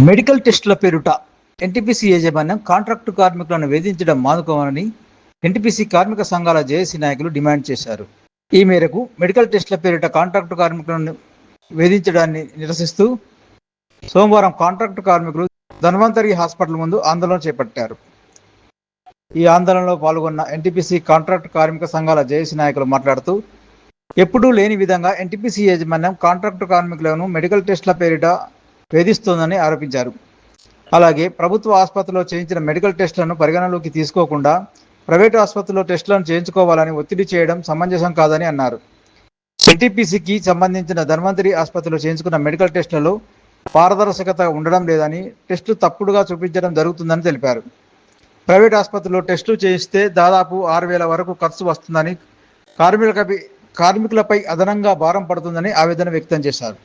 Medical టెస్టుల పేరుట NTPC యాజమాన్యం contract కార్మికులను వేధించడం మానుకోవాలని ఎన్టీపీసీ కార్మిక సంఘాల జేఏసీ నాయకులు డిమాండ్ చేశారు. ఈ మేరకు మెడికల్ టెస్టుల పేరిట కాంట్రాక్టు కార్మికులను వేధించడాన్ని నిరసిస్తూ సోమవారం కాంట్రాక్టు కార్మికులు ధన్వంతరి హాస్పిటల్ ముందు ఆందోళన చేపట్టారు. ఈ ఆందోళనలో పాల్గొన్న ఎన్టీపీసీ కాంట్రాక్టు కార్మిక సంఘాల జేఏసీ నాయకులు మాట్లాడుతూ, ఎప్పుడూ లేని విధంగా ఎన్టీపీసీ యాజమాన్యం కాంట్రాక్టు కార్మికులను మెడికల్ టెస్టుల పేరిట వేధిస్తోందని ఆరోపించారు. అలాగే ప్రభుత్వ ఆసుపత్రిలో చేయించిన మెడికల్ టెస్టులను పరిగణలోకి తీసుకోకుండా ప్రైవేటు ఆసుపత్రిలో టెస్టులను చేయించుకోవాలని ఒత్తిడి చేయడం సమంజసం కాదని అన్నారు. ఎన్టీపీసీకి సంబంధించిన ధన్వంతరి ఆసుపత్రిలో చేయించుకున్న మెడికల్ టెస్టులలో పారదర్శకత ఉండడం లేదని, టెస్టులు తప్పుడుగా చూపించడం జరుగుతుందని తెలిపారు. ప్రైవేట్ ఆసుపత్రిలో టెస్టులు చేయిస్తే దాదాపు 6,000 వరకు ఖర్చు వస్తుందని, కార్మికులపై అదనంగా భారం పడుతుందని ఆవేదన వ్యక్తం చేశారు.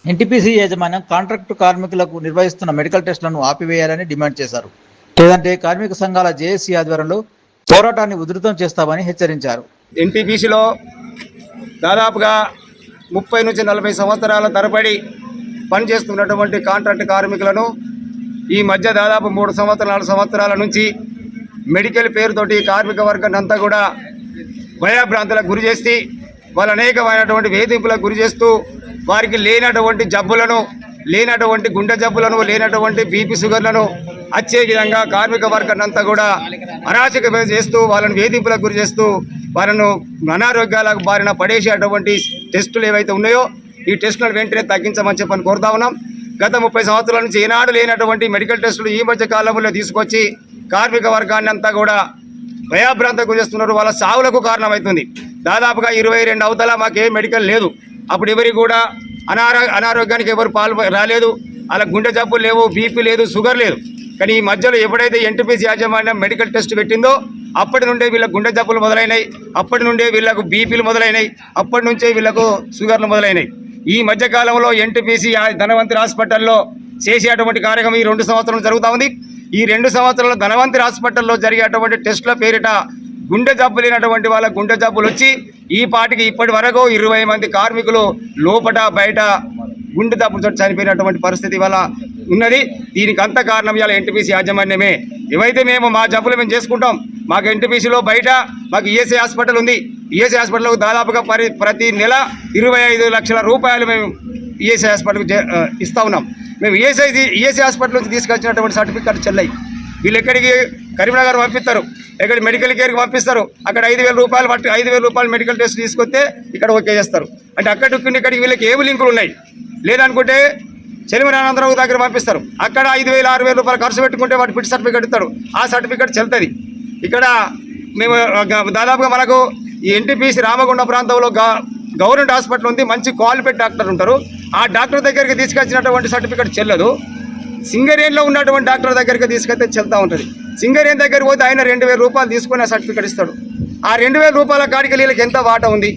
ఎన్టీపీసీ యాజమాన్యం కాంట్రాక్టు కార్మికులకు నిర్వహిస్తున్న మెడికల్ టెస్టులను ఆపివేయాలని డిమాండ్ చేశారు. లేదంటే కార్మిక సంఘాల జేఏసీ ఆధ్వర్యంలో పోరాటాన్ని ఉధృతం చేస్తామని హెచ్చరించారు. ఎన్టీపీసీలో దాదాపుగా 30 నుంచి 40 సంవత్సరాల తరబడి పనిచేస్తున్నటువంటి కాంట్రాక్టు కార్మికులను ఈ మధ్య దాదాపు 3 సంవత్సరాల 4 సంవత్సరాల నుంచి మెడికల్ పేరుతోటి కార్మిక వర్గాన్ని అంతా కూడా భయభ్రాంతులకు గురి చేసి వాళ్ళు అనేకమైనటువంటి వేధింపులకు గురి చేస్తూ వారికి లేనటువంటి జబ్బులను, లేనటువంటి గుండె జబ్బులను, లేనటువంటి బీపీ షుగర్లను వచ్చే విధంగా కార్మిక వర్గాన్ని అంతా కూడా అరాచక చేస్తూ వాళ్ళని వేధింపులకు గురి చేస్తూ వాళ్ళను అనారోగ్యాలకు బారిన పడేసేటువంటి టెస్టులు ఏవైతే ఉన్నాయో ఈ టెస్టులను వెంటనే తగ్గించమని చెప్పని కోరుతా ఉన్నాం. గత 30 సంవత్సరాల నుంచి ఏనాడు లేనటువంటి మెడికల్ టెస్టులు ఈ మధ్య కాలంలో తీసుకొచ్చి కార్మిక వర్గాన్ని అంతా కూడా భయాభ్రాంతకు గురి చేస్తున్నారు. వాళ్ళ సావులకు కారణమవుతుంది. దాదాపుగా 22 అవతల మాకే మెడికల్ లేదు. అప్పుడు ఎవరికి కూడా అనారోగ్యానికి ఎవరు రాలేదు. అలా గుండె జబ్బులు లేవు, బీపీ లేదు, షుగర్ లేదు. కానీ ఈ మధ్యలో ఎప్పుడైతే ఎన్టీపీసీ యాజమాన్యం మెడికల్ టెస్ట్ పెట్టిందో అప్పటి నుండే వీళ్ళకు గుండె జబ్బులు మొదలైనాయి, అప్పటి నుండే వీళ్ళకు బీపీలు మొదలైనాయి, అప్పటి నుంచే వీళ్ళకు షుగర్లు మొదలైనాయి. ఈ మధ్యకాలంలో ఎన్టీపీసీ ధనవంతరి హాస్పిటల్లో చేసేటువంటి కార్యక్రమం ఈ 2 సంవత్సరాలు జరుగుతూ ఉంది. ఈ 2 సంవత్సరాల ధనవంతరి హాస్పిటల్లో జరిగేటువంటి టెస్టుల పేరిట గుండె జబ్బు లేనటువంటి వాళ్ళ గుండె జబ్బులు వచ్చి ఈ పాటికి ఇప్పటి వరకు 20 మంది కార్మికులు లోపట బయట గుండె జబ్బులతో చనిపోయినటువంటి పరిస్థితి వల్ల ఉన్నది. దీనికి అంత కారణం ఇవాళ ఎన్టీపీసీ యాజమాన్యమే. ఏవైతే మేము మా జబ్బులు మేము చేసుకుంటాం, మాకు ఎన్టీపీసీలో బయట మాకు ఈఎస్ఐ హాస్పిటల్ ఉంది. ఈఎస్ఐ హాస్పిటల్కు దాదాపుగా ప్రతి నెల 25 లక్షల రూపాయలు మేము ఈఎస్ఐ హాస్పిటల్కి ఇస్తూ ఉన్నాం. మేము ఈఎస్ఐ హాస్పిటల్ నుంచి తీసుకొచ్చినటువంటి సర్టిఫికెట్ చెల్లయి. వీళ్ళు ఎక్కడికి కరీంనగర్ పంపిస్తారు, ఎక్కడ మెడికల్ కేర్కి పంపిస్తారు. అక్కడ 5,000 రూపాయలు 5,000 రూపాయలు మెడికల్ టెస్ట్ తీసుకొస్తే ఇక్కడ ఓకే చేస్తారు. అంటే ఇక్కడికి వీళ్ళకి ఏమి లింకులు ఉన్నాయి. లేదనుకుంటే చెలిమరానందరావు దగ్గర పంపిస్తారు. అక్కడ 5,000 6,000 రూపాయలు ఖర్చు పెట్టుకుంటే వాటి ఫిట్ సర్టిఫికేట్ ఇస్తారు. ఆ సర్టిఫికేట్ చెల్తుంది. ఇక్కడ మేము దాదాపుగా మనకు ఈ ఎన్టీపీసీ రామగుండం ప్రాంతంలో గవర్నమెంట్ హాస్పిటల్ ఉంది. మంచి క్వాలిఫైడ్ డాక్టర్ ఉంటారు. ఆ డాక్టర్ దగ్గరికి తీసుకొచ్చినటువంటి సర్టిఫికేట్ చెల్లదు. సింగరేణిలో ఉన్నటువంటి డాక్టర్ దగ్గరికి తీసుకెళ్తే చెల్తా ఉంటుంది. సింగరేణి దగ్గరికి పోతే ఆయన 2,000 రూపాయలు తీసుకుని ఆ సర్టిఫికేట్ ఇస్తాడు. ఆ 2,000 రూపాయల కాడికి వీళ్ళకి ఎంత వాటా ఉంది?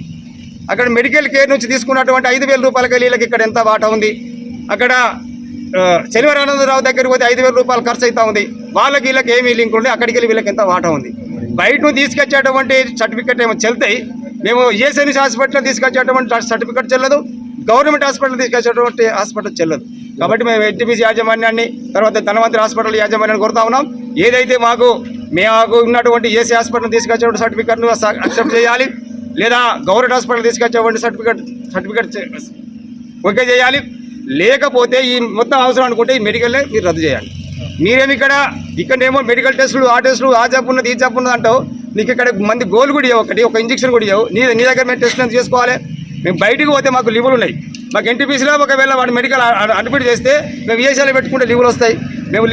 అక్కడ మెడికల్ కేర్ నుంచి తీసుకున్నటువంటి 5,000 రూపాయలకి వీళ్ళకి ఇక్కడ ఎంత వాటా ఉంది? అక్కడ శనివారానందరావు దగ్గరికి పోతే 5,000 రూపాయలు ఖర్చు అవుతా ఉంది. వాళ్ళకి వీళ్ళకి ఏమీ లింక్ ఉండి అక్కడికి వెళ్ళి వీళ్ళకి ఎంత వాటా ఉంది? బయట నుంచి తీసుకొచ్చేటువంటి సర్టిఫికేట్ ఏమో చెల్తాయి. మేము ఈఎస్ఐ హాస్పిటల్ తీసుకొచ్చేటువంటి సర్టిఫికేట్ చెల్లదు, గవర్నమెంట్ హాస్పిటల్ తీసుకొచ్చేటువంటి హాస్పిటల్ చెల్లదు. కాబట్టి మేము ఎన్టీపీసీ యాజమాన్యాన్ని, తర్వాత ధనవంతరి హాస్పిటల్ యాజమాన్యాన్ని కోరుతా ఉన్నాం. ఏదైతే మాకు ఉన్నటువంటి ఏసీ హాస్పిటల్ తీసుకొచ్చేటువంటి సర్టిఫికేట్ను అక్సెప్ట్ చేయాలి, లేదా గవర్నమెంట్ హాస్పిటల్ తీసుకొచ్చేటువంటి సర్టిఫికేట్ ఓకే చేయాలి. లేకపోతే ఈ మొత్తం అవసరం అనుకుంటే ఈ మెడికల్నే మీరు రద్దు చేయాలి. మీరేమి ఇక్కడేమో మెడికల్ టెస్టులు, ఆ టెస్టులు, ఆ జబ్బు ఉన్నది, ఈ జబ్బు ఉన్నది అంటావు. నీకు ఇక్కడ మంది గోల్ కూడా ఇవ్వవు, ఒక ఇంజక్షన్ కూడా ఇవ్వవు. నీ దగ్గర మేము టెస్ట్ చేసుకోవాలి. మేము బయటికి పోతే మాకు లివులు ఉన్నాయి. మాకు ఎన్టీపీసీలో ఒకవేళ వాడు మెడికల్ అడ్మిట్ చేస్తే మేము ఈఎస్ఐలో పెట్టుకుంటే లివులు వస్తాయి, మేము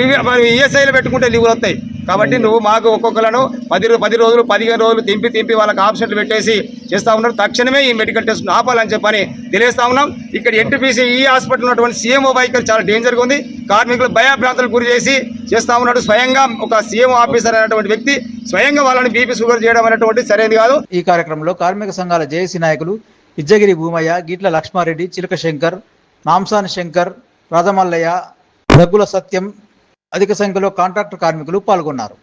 ఈఎస్ఐలో పెట్టుకుంటే లివులు వస్తాయి. కాబట్టి నువ్వు మాకు ఒక్కొక్కలను 10 రోజులు 15 రోజులు తింపి వాళ్ళకి ఆప్షన్లు పెట్టేసి చేస్తూ ఉన్నారు. తక్షణమే ఈ మెడికల్ టెస్ట్ ఆపాలని చెప్పని తెలియజేస్తా ఉన్నాం. ఇక్కడ ఎన్టీపీసీ ఈ హాస్పిటల్ ఉన్నటువంటి సీఎంఓ వైఖరి చాలా డేంజర్గా ఉంది. కార్మికులు భయభ్రాంతులకు గురి చేసి చేస్తూ ఉన్నాడు. స్వయంగా ఒక సీఎం ఆఫీసర్ అనేటువంటి వ్యక్తి స్వయంగా వాళ్ళని బీపీ షుగర్ చేయడం అనేటువంటి సరైనది కాదు. ఈ కార్యక్రమంలో కార్మిక సంఘాల జేఏసీ నాయకులు ఇజ్జగిరి భూమయ్య, గిట్ల లక్ష్మారెడ్డి, చిలక శంకర్, నాంసాని శంకర్, రాజమల్లయ్య, దగ్గుల సత్యం, అధిక సంఖ్యలో కాంట్రాక్టు కార్మికులు పాల్గొన్నారు.